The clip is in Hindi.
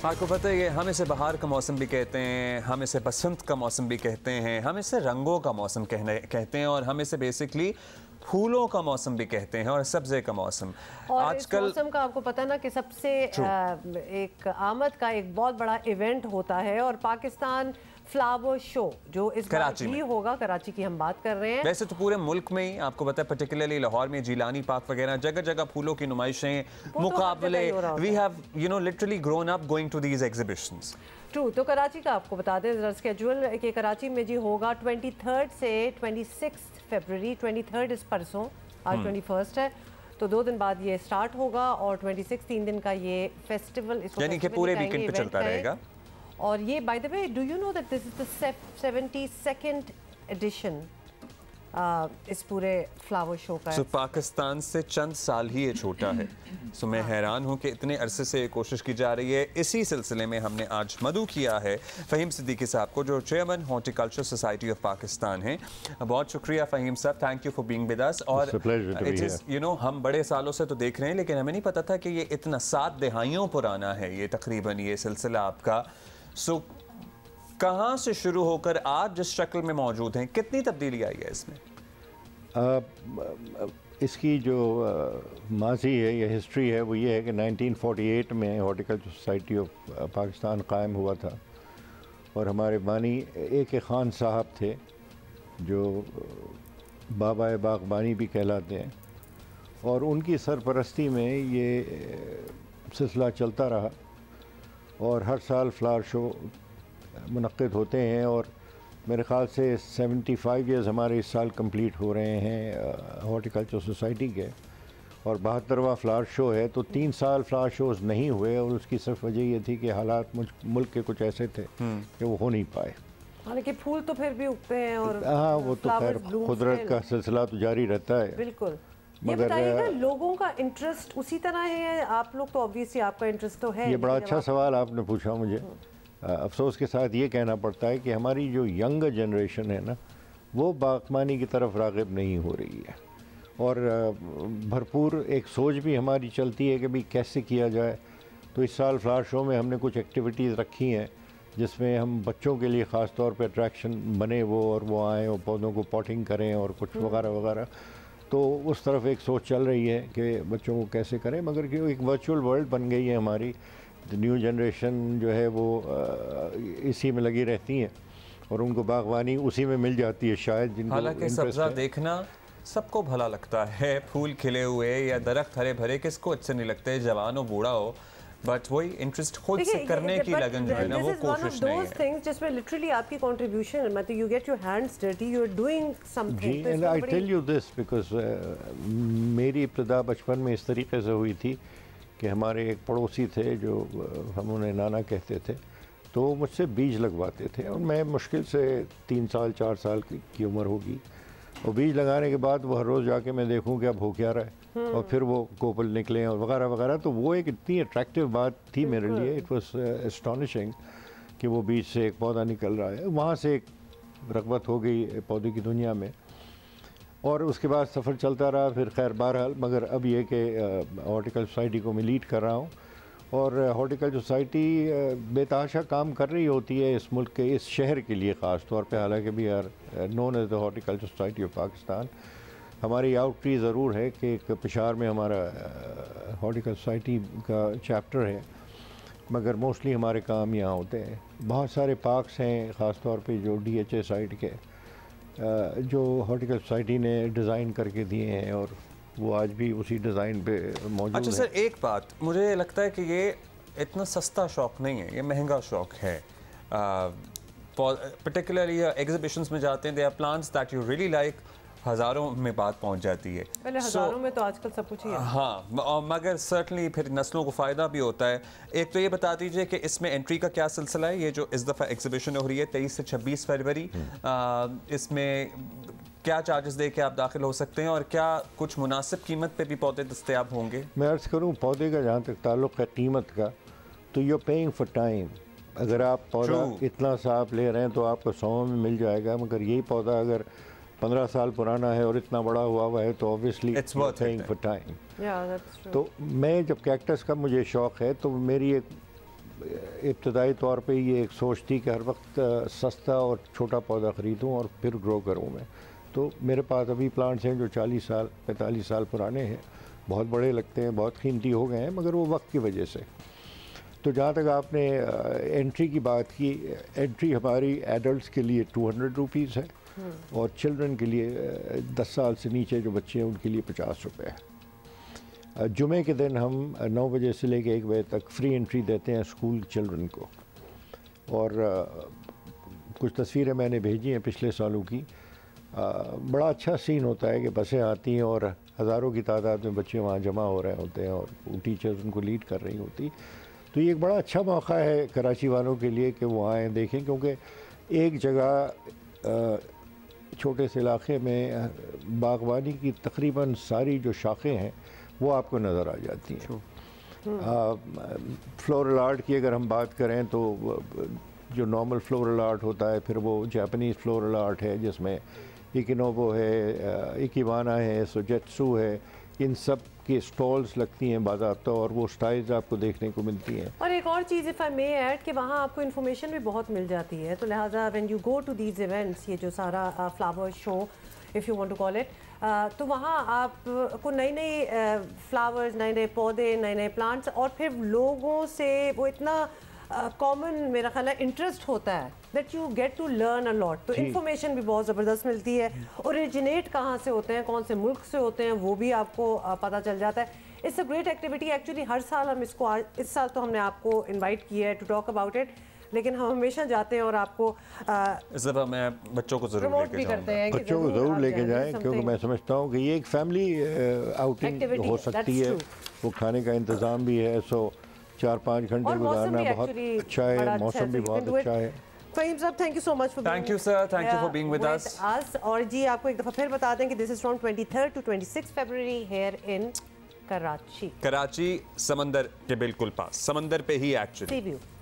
आपको पता है, हम इसे बहार का मौसम भी कहते हैं, हम इसे बसंत का मौसम भी कहते हैं, हम इसे रंगों का मौसम कहते हैं और हम इसे बेसिकली फूलों का मौसम भी कहते हैं और सब्जे का मौसम। और आजकल इस मौसम का आपको पता है ना कि सबसे एक आमद का एक बहुत बड़ा इवेंट होता है और पाकिस्तान फ्लावर शो जो इस बार भी होगा, कराची की हम बात कर रहे हैं। वैसे तो पूरे मुल्क में ही आपको पता है, पर्टिकुलरली लाहौर में जीलानी पार्क वगैरह जगह जगह फूलों की नुमाइशें, मुकाबले, we have literally grown up going to these exhibitions. True. तो कराची का आपको बता दें जरा स्केड्यूल कि कराची में जी होगा 23 से 26 फरवरी। 23 इस परसों, आज 21 है, तो 2 दिन बाद ये स्टार्ट होगा और 26 3 दिन का ये फेस्टिवल, यानी कि पूरे वीकेंड पे चलता रहेगा। और ये by the way, do you know that this is the 72nd edition इस पूरे फ्लावर शो का। पाकिस्तान से चंद साल ही ये छोटा है। मैं हैरान हूँ कि इतने अरसे से कोशिश की जा रही है। इसी सिलसिले में हमने आज मदऊ किया है फ़हीम सिद्दीकी साहब को, जो chairman horticulture society of Pakistan हैं। बहुत शुक्रिया फ़हीम साहब, thank you for being with us. और इट इज़ हम बड़े सालों से तो देख रहे हैं, लेकिन हमें नहीं पता था कि ये इतना 7 दहाइयों पुराना है ये तकरीबन ये सिलसिला आपका। कहाँ से शुरू होकर आज जिस शक्ल में मौजूद हैं, कितनी तब्दीली आई है इसमें? इसकी जो माजी है या हिस्ट्री है वो ये है कि 1948 में हॉर्टिकल्चर सोसाइटी ऑफ पाकिस्तान कायम हुआ था और हमारे बानी AK खान साहब थे जो बाबा बागबानी भी कहलाते हैं, और उनकी सरपरस्ती में ये सिलसिला चलता रहा और हर साल फ्लावर शो मुनक्किद होते हैं और मेरे ख़्याल से 75 ईयर्स हमारे इस साल कंप्लीट हो रहे हैं हॉर्टिकल्चर सोसाइटी के, और 72वां फ्लावर शो है। तो 3 साल फ्लावर शोज़ नहीं हुए और उसकी सिर्फ वजह ये थी कि हालात मुल्क के कुछ ऐसे थे कि वो हो नहीं पाए। हालांकि फूल तो फिर भी उगते हैं और हाँ, वो तो खैर कुदरत का सिलसिला तो जारी रहता है। बिल्कुल। ये बताइएगा, लोगों का इंटरेस्ट उसी तरह है? आप लोग तो ऑब्वियसली आपका इंटरेस्ट तो है। ये बड़ा अच्छा सवाल आपने पूछा मुझे। अफसोस के साथ ये कहना पड़ता है कि हमारी जो यंग जनरेशन है ना, वो बागबानी की तरफ राग़िब नहीं हो रही है, और भरपूर एक सोच भी हमारी चलती है कि भाई कैसे किया जाए। तो इस साल फ्लावर शो में हमने कुछ एक्टिविटीज़ रखी हैं जिसमें हम बच्चों के लिए ख़ास तौर पे अट्रैक्शन बने वो, और वो आएँ और पौधों को पॉटिंग करें और कुछ वगैरह वगैरह। तो उस तरफ एक सोच चल रही है कि बच्चों को कैसे करें, मगर कि एक वर्चुअल वर्ल्ड बन गई है हमारी। न्यू जनरेशन जो है वो इसी में लगी रहती हैं और उनको बागवानी उसी में मिल जाती है शायद, जिनको हालांकि सब्ज़ा देखना सबको भला लगता है, फूल खिले हुए या दरख्त हरे भरे किसको अच्छे नहीं लगते, जवान हो बूढ़ा हो, बट वही इंटरेस्ट खुद से करने की लगन जो है ना, वो कोशिश नहीं है। थिंग्स जिसमें लिटरली आपकी कंट्रीब्यूशन, मतलब you get your hands dirty, you are doing something. जी, and I tell you this because मेरी इब्तिदा बचपन में इस तरीके से हुई थी कि हमारे एक पड़ोसी थे जो हम उन्हें नाना कहते थे, तो मुझसे बीज लगवाते थे और मैं मुश्किल से 3 साल 4 साल की उम्र होगी, और बीज लगाने के बाद वो हर रोज़ जाके मैं देखूं कि अब हो क्या रहा है, और फिर वो कोपल निकले और वगैरह वगैरह। तो वो एक इतनी अट्रैक्टिव बात थी मेरे लिए, इट वाज एस्टॉनिशिंग कि वो बीज से एक पौधा निकल रहा है। वहाँ से एक रग़बत हो गई पौधे की दुनिया में, और उसके बाद सफ़र चलता रहा। फिर खैर बहरहाल, मगर अब ये कि हॉर्टिकल्चर सोसाइटी को मैं लीड कर रहा हूँ, और हॉर्टिकल्चर सोसाइटी बेतहाशा काम कर रही होती है इस मुल्क के, इस शहर के लिए ख़ास तौर पे। हालांकि we are known as the horticulture society of Pakistan. हमारी आउटरीच ज़रूर है कि एक पेशावर में हमारा हॉर्टिकल्चर सोसाइटी का चैप्टर है, मगर मोस्टली हमारे काम यहाँ होते हैं। बहुत सारे पार्क्स हैं ख़ास तौर पे जो DHA साइड के, जो हॉर्टिकल्चर सोसाइटी ने डिज़ाइन करके दिए हैं, और वो आज भी उसी डिज़ाइन पे मौजूद है। अच्छा सर, एक बात मुझे लगता है कि ये इतना सस्ता शौक़ नहीं है, ये महंगा शौक़ है। पर्टिकुलरली एग्जीबिशंस में जाते हैं, they are plants that you really like, हज़ारों में बात पहुंच जाती है। पहले हज़ारों में तो आजकल सब कुछ ही है। हाँ, मगर सर्टनली फिर नस्लों को फ़ायदा भी होता है। एक तो ये बता दीजिए कि इसमें एंट्री का क्या सिलसिला है, ये जो इस दफ़ा एग्जीबिशन हो रही है 23 से 26 फरवरी, इसमें क्या चार्जेस दे के आप दाखिल हो सकते हैं और क्या कुछ मुनासिब कीमत पे भी पौधे दस्तयाब होंगे? मैं अर्ज़ करूँ पौधे का जहाँ तक ताल्लुक़ है कीमत का, तो यू पेइंग फॉर टाइम। अगर आप पौधा इतना सा आप ले रहे हैं तो आपको 100 में मिल जाएगा, मगर यही पौधा अगर 15 साल पुराना है और इतना बड़ा हुआ है तो obviously it's paying for time. तो मैं जब कैक्टस का मुझे शौक़ है, तो मेरी एक इब्तदाई तौर पे ये एक सोच थी कि हर वक्त सस्ता और छोटा पौधा ख़रीदूँ और फिर ग्रो करूँ मैं। तो मेरे पास अभी प्लांट्स हैं जो 40 साल 45 साल पुराने हैं, बहुत बड़े लगते हैं, बहुत कीमती हो गए हैं, मगर वो वक्त की वजह से। तो जहाँ तक आपने एंट्री की बात की, एंट्री हमारी एडल्ट्स के लिए 200 रुपीज़ है और चिल्ड्रन के लिए 10 साल से नीचे जो बच्चे हैं उनके लिए 50 रुपये है। जुमे के दिन हम 9 बजे से लेकर 1 बजे तक फ्री एंट्री देते हैं स्कूल चिल्ड्रन को। और कुछ तस्वीरें मैंने भेजी हैं पिछले सालों की। बड़ा अच्छा सीन होता है कि बसें आती हैं और हज़ारों की तादाद में बच्चे वहाँ जमा हो रहे होते हैं और वो टीचर्स उनको लीड कर रही होती। तो ये एक बड़ा अच्छा मौका है कराची वालों के लिए कि वो आएँ देखें, क्योंकि एक जगह छोटे से इलाके में बागवानी की तकरीबन सारी जो शाखें हैं वो आपको नज़र आ जाती हैं। फ्लोरल आर्ट की अगर हम बात करें तो जो नॉर्मल फ्लोरल आर्ट होता है, फिर वो जापानीज़ फ्लोरल आर्ट है जिसमें इकिनोबो है, इकिवाना है, सोजेट्सू है, इन सब की स्टॉल्स लगती हैं बाज़ाब्ता और वो स्टाइल्स आपको देखने को मिलती हैं। और एक और चीज़ इफ़ आई मे ऐड कि वहाँ आपको इन्फॉर्मेशन भी बहुत मिल जाती है, तो लिहाजा when you go to these events, ये जो सारा flower show if you want to call it, तो वहाँ आपको नई नई फ्लावर्स, नए नए पौधे, नए नए प्लांट्स, और फिर लोगों से वो इतना कॉमन मेरा ख्याल है इंटरेस्ट होता है that you get to learn a lot. तो इन्फॉर्मेशन भी बहुत ज़बरदस्त मिलती है, ओरिजिनेट कहाँ से होते हैं, कौन से मुल्क से होते हैं, वो भी आपको पता चल जाता है। It's a great activity actually. हर साल हम इसको, इस साल तो हमने आपको इन्वाइट किया है टू टॉक अबाउट इट, लेकिन हम हमेशा जाते हैं और आपको इस दफ़ा मैं बच्चों को ज़रूर प्रमोट भी करते हैं कि बच्चों को ज़रूर लेके जाएं, क्योंकि मैं समझता हूँ कि ये एक फैमिली आउटिंग हो सकती है। वो खाने का इंतज़ाम भी है, सो 4-5 घंटे गुजारना बहुत अच्छा है, मौसम भी बहुत अच्छा है। फ़हीम साहब, thank you so much for thank you sir, thank you for being with us. और जी आपको एक दफ़ा फिर बता दें कि this is from 23 to 26 February here in Karachi. Karachi समंदर के बिल्कुल पास, समंदर पे ही एक्चुअली। सी व्यू।